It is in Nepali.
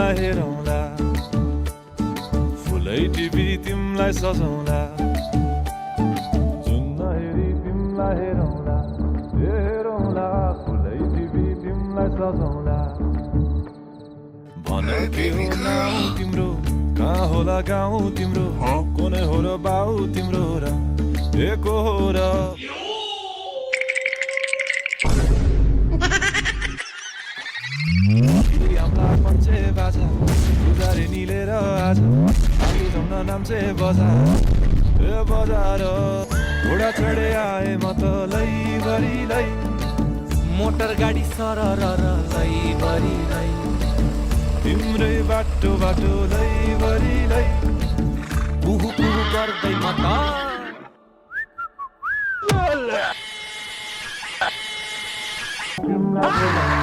तिमलाई हेरौँला फुलै टिपी तिमलाई सजाउँला जुन हेरी तिमलाई हेरौँला हेरौँला फुलै टिपी तिमलाई सजाउँला भन के हो नाउँ तिम्रो कहाँ होला गाउँ तिम्रो कुनै हो र बाउ तिम्रो र एको हो र हामीलाई पञ्चे बाजा गुजारी निलेर आज आलु जम्न नाम्चे बजार ए बजार घोडा चढे आए म त लैभरि लै मोटर गाडी सरर लैभरि लै तिम्रै बाटो बाटो लैभरि लै कुहु कुहु गर्दै म त तिमलाई